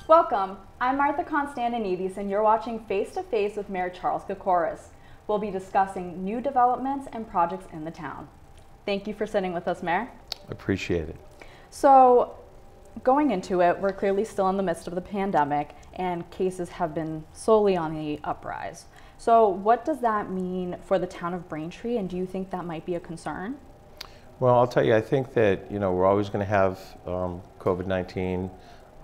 Welcome, I'm Martha Konstandinidis and you're watching Face to Face with Mayor Charles Kokoros. We'll be discussing new developments and projects in the town. Thank you for sitting with us, Mayor. Appreciate it. So, going into it, we're clearly still in the midst of the pandemic and cases have been solely on the uprise. So what does that mean for the town of Braintree, and do you think that might be a concern? Well, I'll tell you, I think that, we're always going to have COVID-19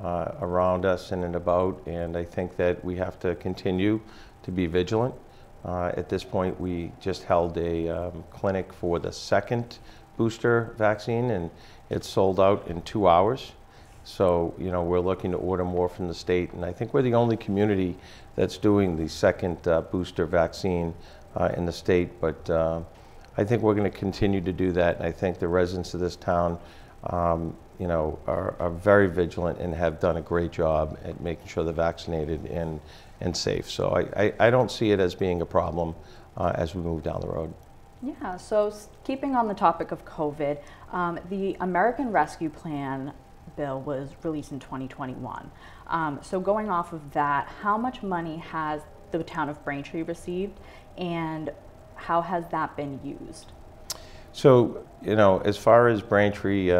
around us and about, and I think that we have to continue to be vigilant. At this point, we just held a clinic for the second booster vaccine, and it's sold out in 2 hours. So, we're looking to order more from the state, and I think we're the only community that's doing the second booster vaccine in the state, but I think we're going to continue to do that, and I think the residents of this town are very vigilant and have done a great job at making sure they're vaccinated and safe. So I don't see it as being a problem as we move down the road. Yeah, so keeping on the topic of COVID, the American Rescue Plan bill was released in 2021. So going off of that, how much money has the town of Braintree received, and how has that been used? So, as far as Braintree,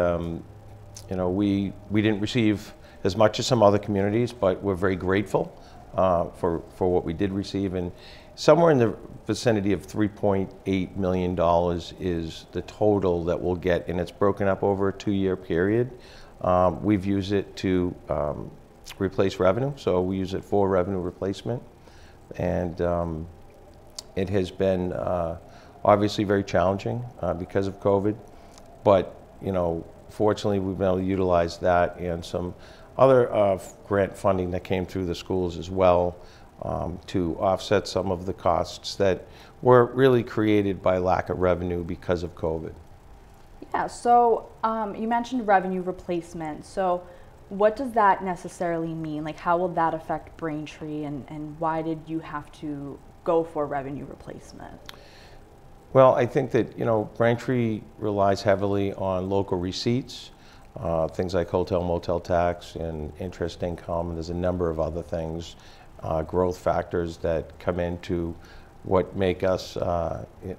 we didn't receive as much as some other communities, but we're very grateful for what we did receive. And somewhere in the vicinity of $3.8 million is the total that we'll get, and it's broken up over a 2-year period. We've used it to replace revenue, so we use it for revenue replacement. And it has been obviously very challenging because of COVID, but fortunately we've been able to utilize that and some other grant funding that came through the schools as well to offset some of the costs that were really created by lack of revenue because of COVID. Yeah, so you mentioned revenue replacement. So what does that necessarily mean? Like, how will that affect Braintree, and why did you have to go for revenue replacement? Well, I think that, Braintree relies heavily on local receipts, things like hotel motel tax and interest income, and there's a number of other things, growth factors that come into what make us,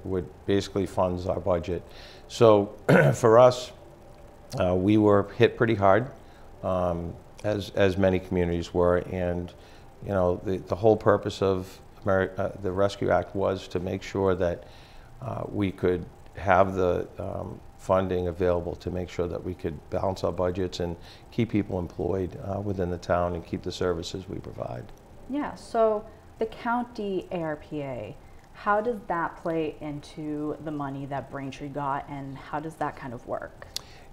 what basically funds our budget. So for us, we were hit pretty hard, as many communities were, and the whole purpose of the Rescue Act was to make sure that we could have the funding available to make sure that we could balance our budgets and keep people employed within the town and keep the services we provide. Yeah, so the county ARPA, how does that play into the money that Braintree got, and how does that kind of work?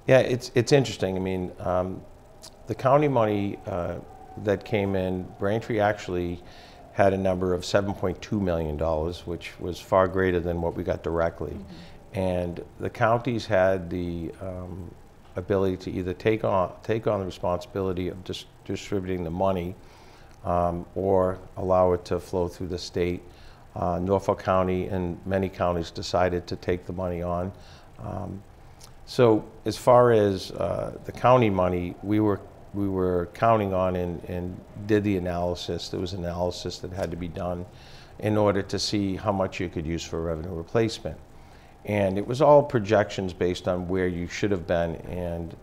Yeah, it's interesting. I mean, the county money that came in, Braintree actually had a number of $7.2 million, which was far greater than what we got directly. Mm-hmm. And the counties had the ability to either take on the responsibility of distributing the money or allow it to flow through the state. Norfolk County and many counties decided to take the money on. So as far as the county money, we were counting on and did the analysis. There was analysis that had to be done in order to see how much you could use for revenue replacement. And it was all projections based on where you should have been, and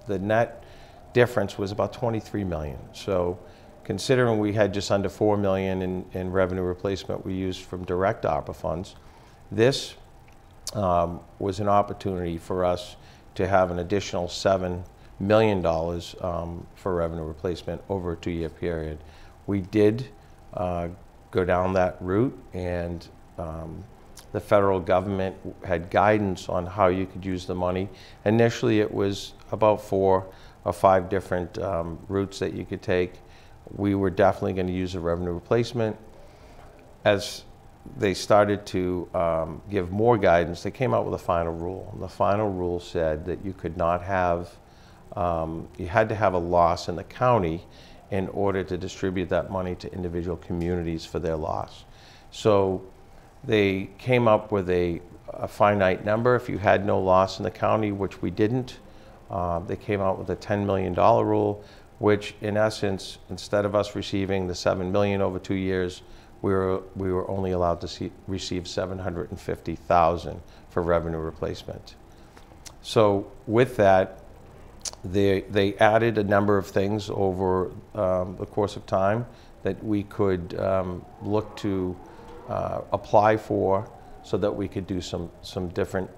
the net difference was about $23 million. So considering we had just under $4 million in revenue replacement we used from direct ARPA funds, this was an opportunity for us to have an additional $7 million for revenue replacement over a 2-year period. We did go down that route, and the federal government had guidance on how you could use the money. Initially it was about 4 or 5 different routes that you could take. We were definitely going to use a revenue replacement. As they started to give more guidance, they came out with a final rule. And the final rule said that you could not have, you had to have a loss in the county in order to distribute that money to individual communities for their loss. So they came up with a finite number. If you had no loss in the county, which we didn't, they came out with a $10 million rule, which in essence, instead of us receiving the $7 million over 2 years, we were only allowed to receive $750,000 for revenue replacement. So with that, they added a number of things over the course of time that we could look to apply for, so that we could do some different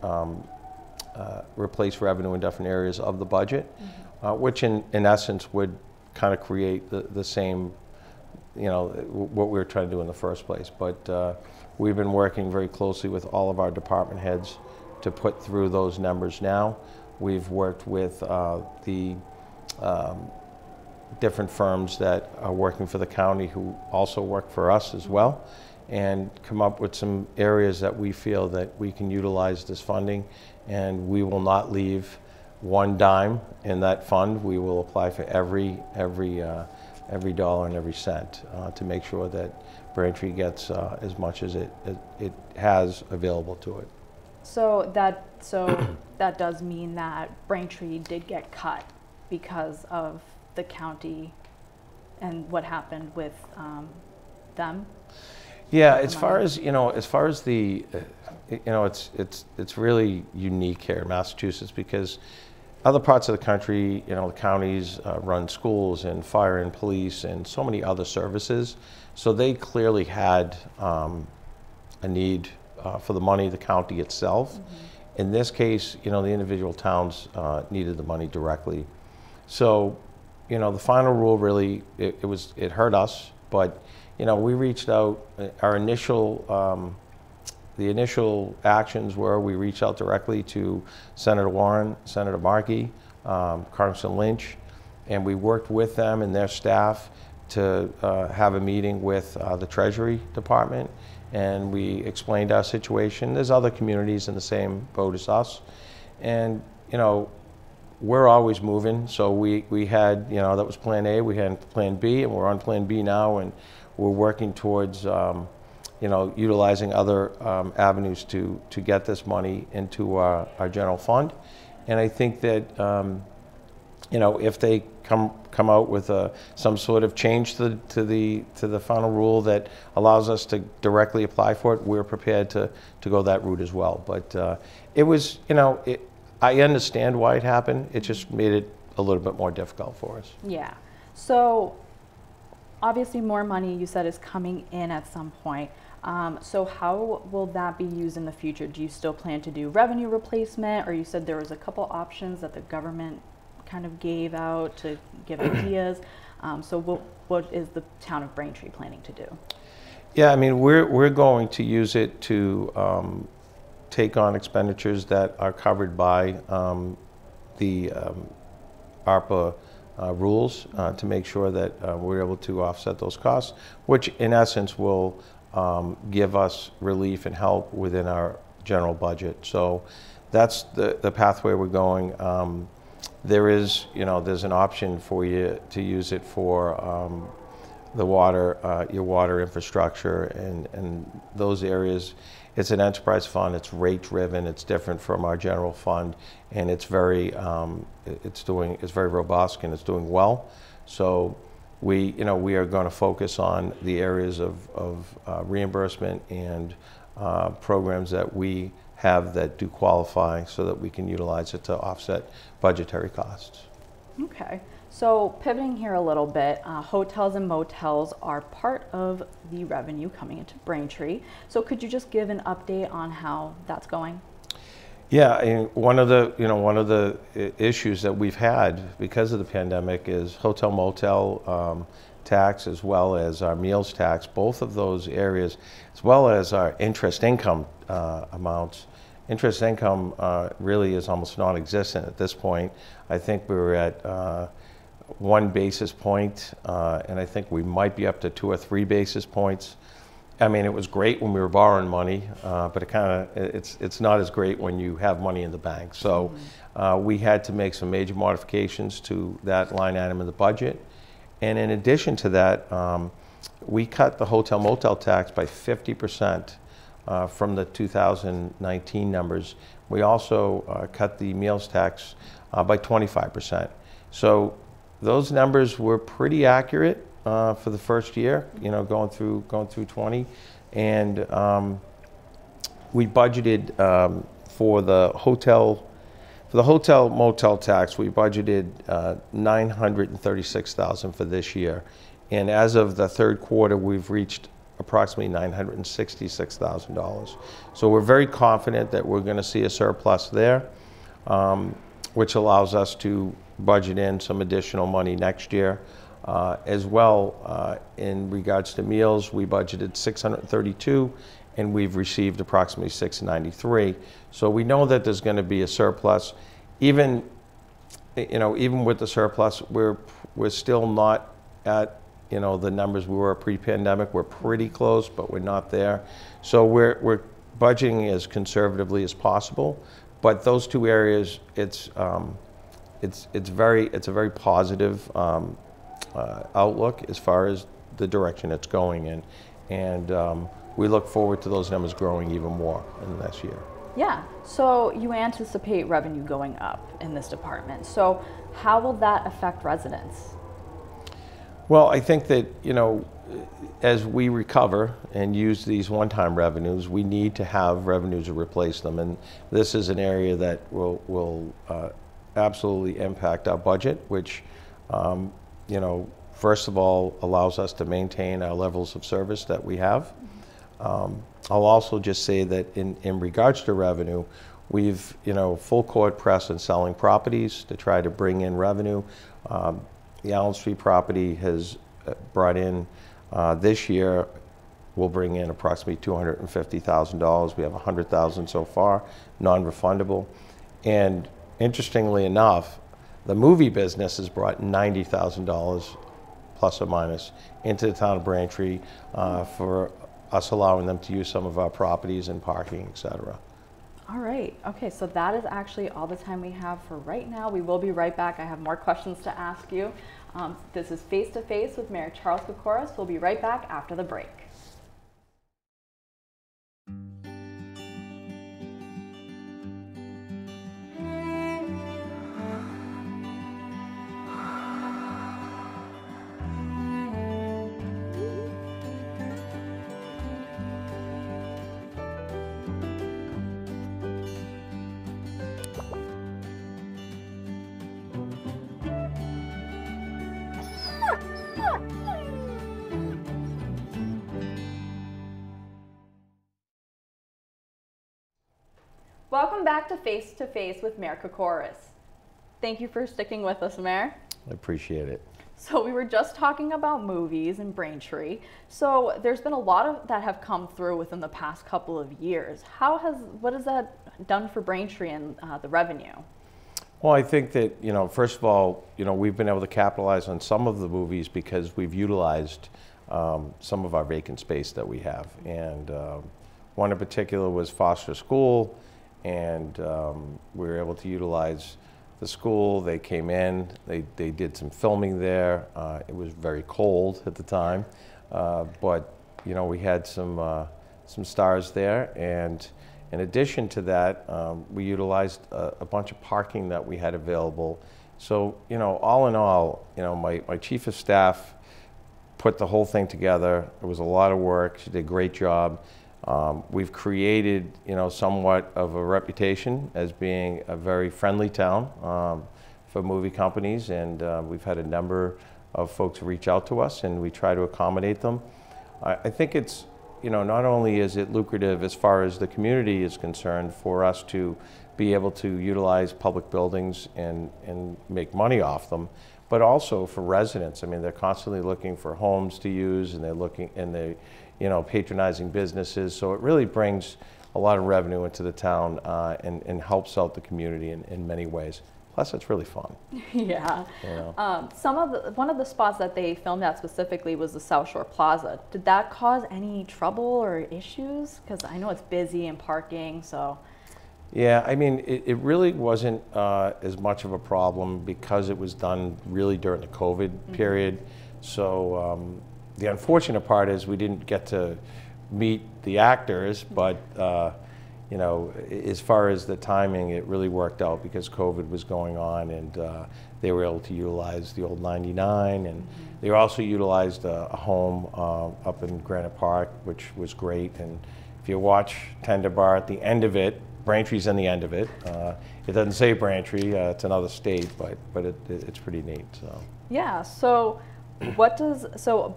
replace revenue in different areas of the budget, which in essence would kind of create the same, what we were trying to do in the first place. But we've been working very closely with all of our department heads to put through those numbers now. We've worked with the different firms that are working for the county who also work for us as well, and come up with some areas that we feel that we can utilize this funding, and we will not leave one dime in that fund. We will apply for every dollar and every cent to make sure that Braintree gets as much as it has available to it. So that does mean that Braintree did get cut because of the county and what happened with them? Yeah, as far as the, it's really unique here in Massachusetts, because other parts of the country, the counties run schools and fire and police and so many other services. So they clearly had a need for the money, the county itself. Mm-hmm. In this case, the individual towns needed the money directly. So, the final rule really, it hurt us, but we reached out. Our initial, the initial actions were we reached out directly to Senator Warren, Senator Markey, Congressman Lynch, and we worked with them and their staff to have a meeting with the Treasury Department, and we explained our situation. There's other communities in the same boat as us, and we're always moving. So we had, that was plan A, we had plan B, and we're on plan B now, and we're working towards, utilizing other avenues to get this money into our general fund. And I think that, if they come out with some sort of change to the final rule that allows us to directly apply for it, we're prepared to go that route as well. But it was, I understand why it happened. It just made it a little bit more difficult for us. Yeah. So obviously more money, you said, is coming in at some point. So how will that be used in the future? Do you still plan to do revenue replacement, or you said there was a couple options that the government kind of gave out to give ideas? So what is the town of Braintree planning to do? Yeah, I mean, we're going to use it to take on expenditures that are covered by the ARPA rules to make sure that we're able to offset those costs, which in essence will give us relief and help within our general budget. So that's the pathway we're going. There is, there's an option for you to use it for the water, your water infrastructure and those areas. It's an enterprise fund. It's rate driven. It's different from our general fund, and it's very, it's very robust and it's doing well. So we are going to focus on the areas of reimbursement and programs that we have that do qualify, so that we can utilize it to offset budgetary costs. Okay. So pivoting here a little bit, hotels and motels are part of the revenue coming into Braintree. So could you just give an update on how that's going? Yeah, and one of the issues that we've had because of the pandemic is hotel motel tax, as well as our meals tax. Both of those areas, as well as our interest income amounts. Interest income really is almost non-existent at this point. I think we were at 1 basis point, and I think we might be up to 2 or 3 basis points. I mean, it was great when we were borrowing money, but it's not as great when you have money in the bank. So we had to make some major modifications to that line item in the budget, And in addition to that, we cut the hotel motel tax by 50% from the 2019 numbers. We also cut the meals tax by 25%. So those numbers were pretty accurate for the first year, you know, going through 20, and we budgeted for the hotel motel tax. We budgeted $936,000 for this year, and as of the third quarter, we've reached approximately $966,000. So we're very confident that we're going to see a surplus there, which allows us to budget in some additional money next year. As well, in regards to meals, we budgeted $632, and we've received approximately $693. So we know that there's going to be a surplus. Even, you know, even with the surplus, we're still not at, you know, the numbers we were pre-pandemic. We're pretty close, but we're not there. So we're budgeting as conservatively as possible. But those two areas, it's a very positive outlook as far as the direction it's going in, and we look forward to those numbers growing even more in the next year. Yeah, so you anticipate revenue going up in this department. So how will that affect residents? Well, I think that, you know, as we recover and use these one-time revenues, we need to have revenues to replace them, and this is an area that will absolutely impact our budget, which you know, first of all, allows us to maintain our levels of service that we have. I'll also just say that in regards to revenue, we've, you know, full court press in selling properties to try to bring in revenue. The Allen Street property has brought in, this year, we'll bring in approximately $250,000. We have $100,000 so far, non-refundable. And interestingly enough, the movie business has brought $90,000 plus or minus into the town of Braintree for us allowing them to use some of our properties and parking, et cetera. All right. Okay, so that is actually all the time we have for right now. We will be right back. I have more questions to ask you. This is Face to Face with Mayor Charles Kokoros. We'll be right back after the break. Welcome back to Face with Mayor Kokoros. Thank you for sticking with us, Mayor. I appreciate it. So we were just talking about movies in Braintree. So there's been a lot of that have come through within the past couple of years. What has that done for Braintree and the revenue? Well, I think that, you know, first of all, you know, we've been able to capitalize on some of the movies because we've utilized some of our vacant space that we have. And one in particular was Foster School, and we were able to utilize the school. They came in, they did some filming there. It was very cold at the time, but you know, we had some stars there, and in addition to that, we utilized a bunch of parking that we had available. So, you know, all in all, you know, my chief of staff put the whole thing together. It was a lot of work. She did a great job. We've created, you know, somewhat of a reputation as being a very friendly town for movie companies, and we've had a number of folks reach out to us, and we try to accommodate them. I think it's, you know, not only is it lucrative as far as the community is concerned for us to be able to utilize public buildings and make money off them, but also for residents. I mean, they're constantly looking for homes to use, and they're you know, patronizing businesses. So it really brings a lot of revenue into the town and helps out the community in many ways. Plus, it's really fun. Yeah. You know? One of the spots that they filmed at specifically was the South Shore Plaza. Did that cause any trouble or issues? Because I know it's busy and parking, so. Yeah, I mean, it really wasn't as much of a problem because it was done really during the COVID period. So the unfortunate part is we didn't get to meet the actors, but you know, as far as the timing, it really worked out because COVID was going on, and they were able to utilize the old 99, and they also utilized a home up in Granite Park, which was great. And if you watch Tender Bar at the end of it, Braintree's in the end of it. It doesn't say Braintree, it's another state, but it's pretty neat. So. Yeah, so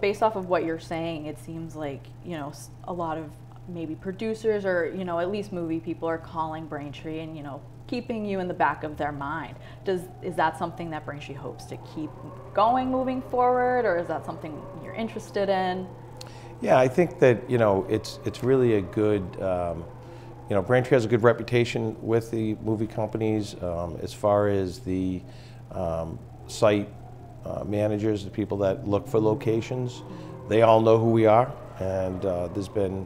based off of what you're saying, it seems like, you know, a lot of maybe producers or, you know, at least movie people are calling Braintree and, you know, keeping you in the back of their mind. Is that something that Braintree hopes to keep going moving forward, or is that something you're interested in? Yeah, I think that, you know, it's really a good, you know, Braintree has a good reputation with the movie companies as far as the site managers, the people that look for locations. They all know who we are, and there's been,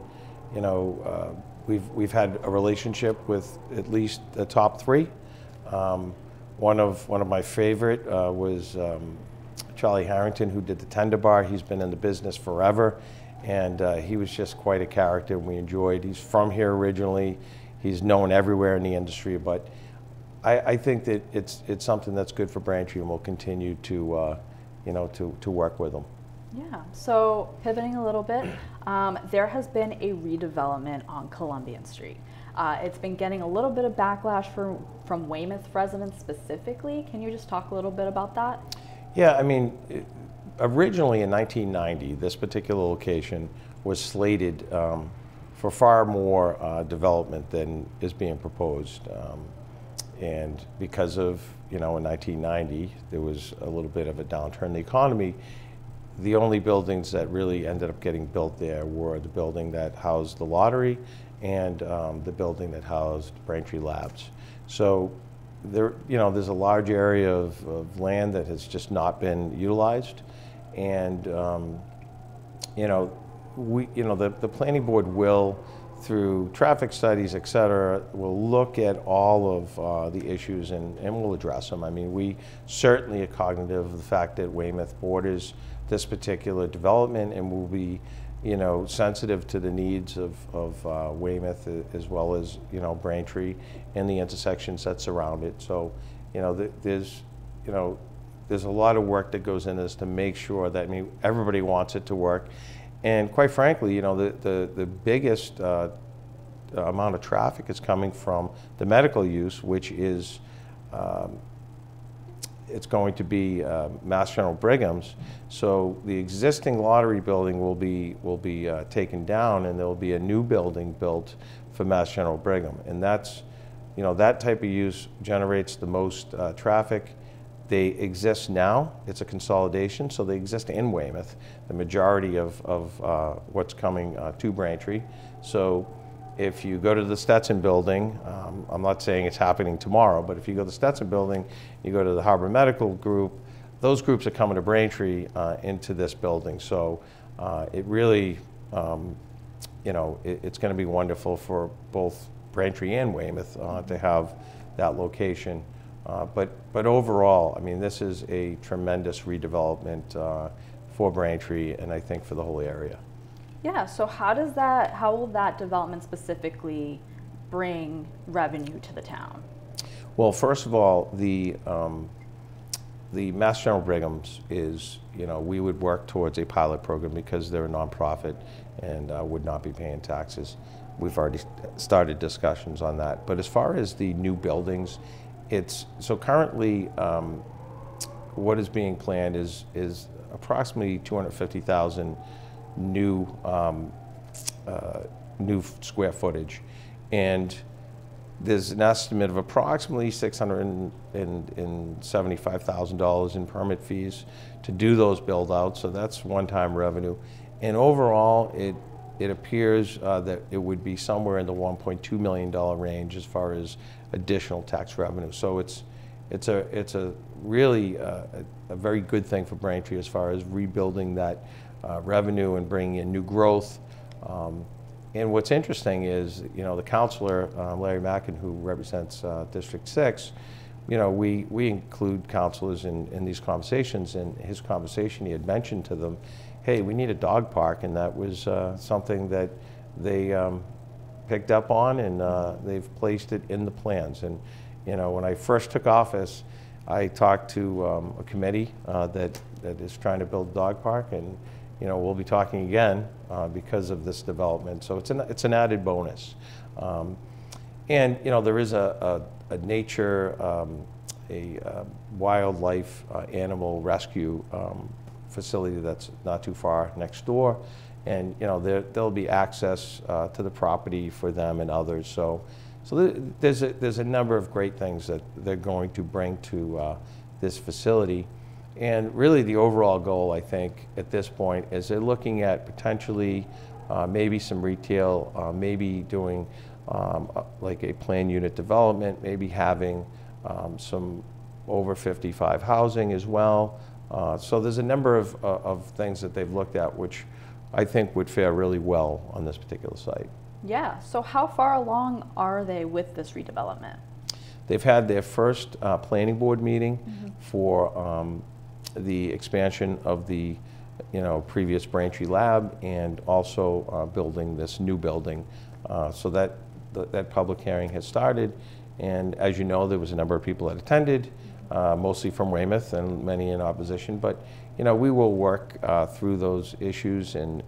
you know, we've had a relationship with at least the top three. One of my favorite was Charlie Harrington, who did the Tender Bar. He's been in the business forever, and he was just quite a character, and we enjoyed. He's from here originally. He's known everywhere in the industry, but I think that it's something that's good for Braintree, and we'll continue to you know, to work with them. Yeah, so pivoting a little bit, there has been a redevelopment on Columbian Street. It's been getting a little bit of backlash from Weymouth residents specifically. Can you just talk a little bit about that? Yeah, I mean, originally in 1990, this particular location was slated for far more development than is being proposed. And because of, you know, in 1990, there was a little bit of a downturn in the economy. The only buildings that really ended up getting built there were the building that housed the lottery and the building that housed Braintree Labs. So there, you know, there's a large area of land that has just not been utilized, and you know, the planning board will, through traffic studies, et cetera, will look at all of the issues and we'll address them. I mean, we certainly are cognitive of the fact that Weymouth borders this particular development, and will be, you know, sensitive to the needs of Weymouth as well as, you know, Braintree and the intersections that surround it. So, you know, there's a lot of work that goes into this to make sure that, I mean, everybody wants it to work. And quite frankly, you know, the biggest amount of traffic is coming from the medical use, which is it's going to be Mass General Brigham's. So the existing lottery building will be taken down, and there will be a new building built for Mass General Brigham. And that's, you know, that type of use generates the most traffic. They exist now. It's a consolidation, so they exist in Weymouth, the majority of what's coming to Braintree. So if you go to the Stetson building, I'm not saying it's happening tomorrow, but if you go to the Stetson building, you go to the Harbor Medical Group, those groups are coming to Braintree into this building. So it really, you know, it's going to be wonderful for both Braintree and Weymouth to have that location. But overall, I mean, this is a tremendous redevelopment for Braintree, and I think for the whole area. Yeah, so how will that development specifically bring revenue to the town? Well, first of all, the Mass General Brigham's is, you know, we would work towards a pilot program because they're a nonprofit and would not be paying taxes. We've already started discussions on that. But as far as the new buildings, so currently what is being planned is approximately 250,000 new square footage, and there's an estimate of approximately $675,000 in permit fees to do those build outs. So that's one-time revenue, and overall it appears that it would be somewhere in the $1.2 million range as far as additional tax revenue. So it's a really a very good thing for Braintree as far as rebuilding that revenue and bringing in new growth. And what's interesting is, you know, the councilor, Larry Mackin, who represents District 6, we include counselors in these conversations. In his conversation, he had mentioned to them, hey, we need a dog park, and that was something that they picked up on, and they've placed it in the plans. And when I first took office, I talked to a committee that is trying to build a dog park, and we'll be talking again because of this development. So it's an added bonus. And there is a nature, a wildlife animal rescue facility that's not too far next door, and there'll be access to the property for them and others. So there's a number of great things that they're going to bring to this facility. And really the overall goal, I think, at this point is they're looking at potentially maybe some retail, maybe doing like a planned unit development, maybe having some over 55 housing as well. So there's a number of things that they've looked at which I think would fare really well on this particular site. Yeah, so how far along are they with this redevelopment? They've had their first planning board meeting for the expansion of the previous Braintree lab, and also building this new building. So that public hearing has started, and as you know, there was a number of people that attended, mostly from Weymouth and many in opposition. But we will work through those issues, and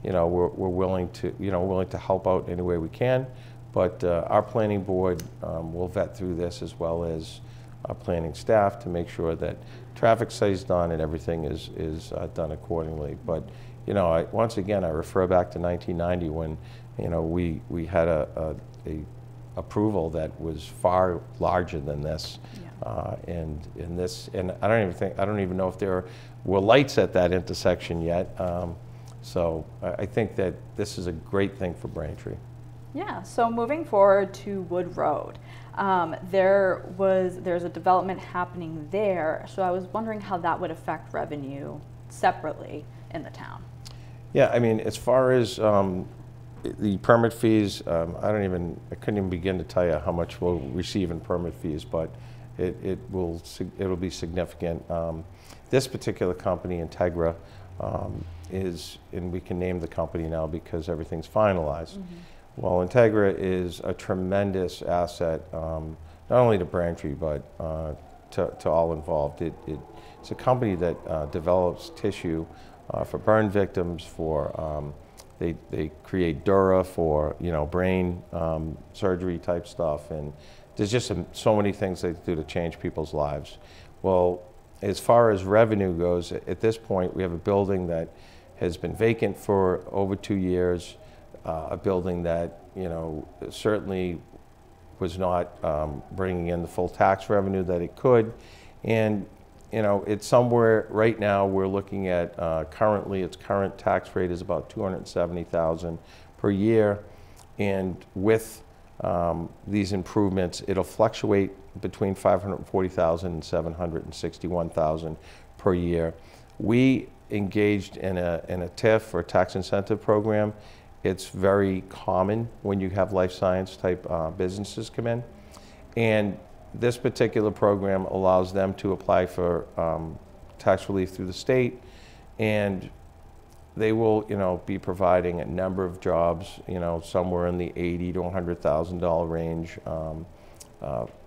we're willing to help out any way we can. But our planning board will vet through this, as well as our planning staff, to make sure that traffic study's done and everything is done accordingly. But once again, I refer back to 1990 when we had a approval that was far larger than this. Yeah. And I don't even know if there were lights at that intersection yet. So I think that this is a great thing for Braintree. Yeah, so moving forward to Wood Road, there's a development happening there, so I was wondering how that would affect revenue separately in the town. Yeah, I mean, as far as the permit fees, I couldn't even begin to tell you how much we'll receive in permit fees, but it'll be significant. This particular company, Integra, and we can name the company now because everything's finalized. Well, Integra is a tremendous asset, not only to Braintree, but to all involved. It's a company that develops tissue for burn victims, they create dura for brain surgery type stuff, and there's just so many things they do to change people's lives. Well, as far as revenue goes, at this point we have a building that has been vacant for over 2 years, a building that certainly was not bringing in the full tax revenue that it could, and it's somewhere right now we're looking at currently its current tax rate is about $270,000 per year, and with these improvements it'll fluctuate between $540,000 and $761,000 per year. We engaged in a TIF, or tax incentive program. It's very common when you have life science type businesses come in, and this particular program allows them to apply for tax relief through the state, and they will be providing a number of jobs, somewhere in the $80,000 to $100,000 range.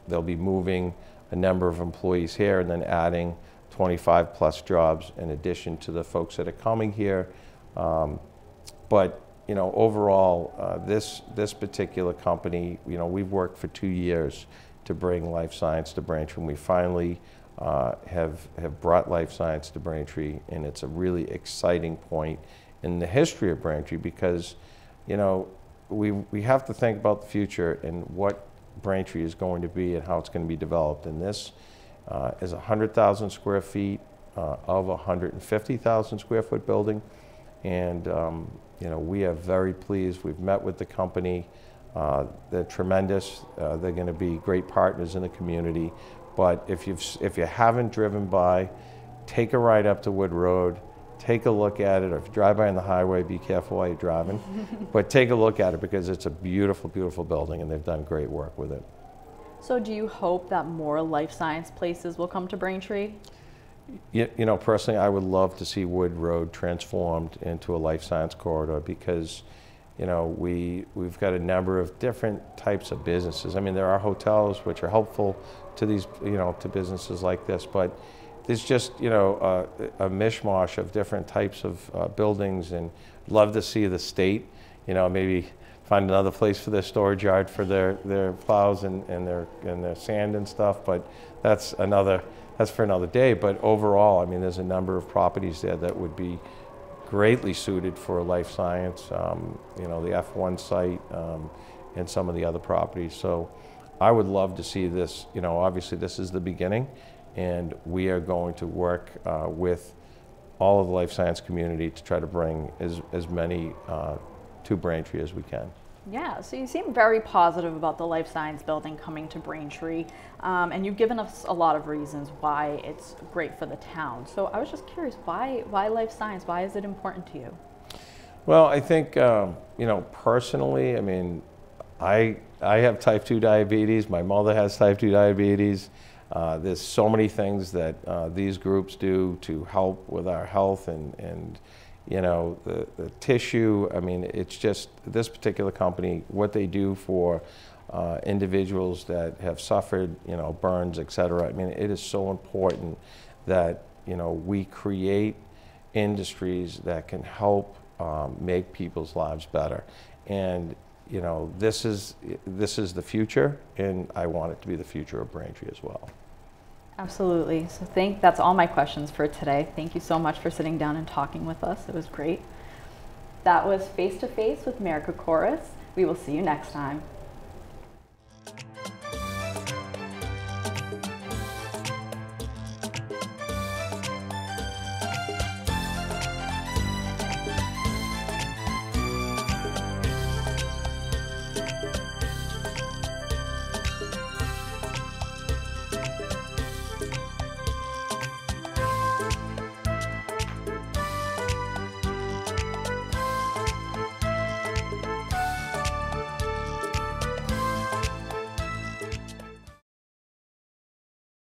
They'll be moving a number of employees here and then adding 25 plus jobs in addition to the folks that are coming here. But overall, this particular company, we've worked for 2 years to bring life science to Braintree, and we finally have brought life science to Braintree, and it's a really exciting point in the history of Braintree because, we have to think about the future and what Braintree is going to be and how it's going to be developed. And this is 100,000 square feet of a 150,000 square foot building, and we are very pleased. We've met with the company. They're tremendous. They're going to be great partners in the community. But if you haven't driven by, take a ride up to Wood Road, take a look at it. Or if you drive by on the highway, be careful while you're driving. But take a look at it because it's a beautiful, beautiful building, and they've done great work with it. So do you hope that more life science places will come to Braintree? You know, personally, I would love to see Wood Road transformed into a life science corridor because, you know, we've got a number of different types of businesses. I mean, there are hotels which are helpful to these, you know, to businesses like this, but there's just, you know, a mishmash of different types of buildings, and love to see the state, you know, maybe find another place for their storage yard for their plows and their sand and stuff, but that's for another day. But overall, I mean, there's a number of properties there that would be greatly suited for life science, you know, the F1 site and some of the other properties. So I would love to see this, you know, obviously this is the beginning, and we are going to work with all of the life science community to try to bring as many to Braintree as we can. Yeah, so you seem very positive about the life science building coming to Braintree, and you've given us a lot of reasons why it's great for the town. So I was just curious, why life science? Why is it important to you? Well, I think, you know, personally, I mean, I have type 2 diabetes. My mother has type 2 diabetes. There's so many things that these groups do to help with our health and you know, the tissue. I mean, it's just this particular company, what they do for individuals that have suffered, you know, burns, et cetera. I mean, it is so important that, you know, we create industries that can help make people's lives better. And, you know, this is the future, and I want it to be the future of Braintree as well. Absolutely. So that's all my questions for today. Thank you so much for sitting down and talking with us. It was great. That was Face to Face with Mayor Kokoros. We will see you next time.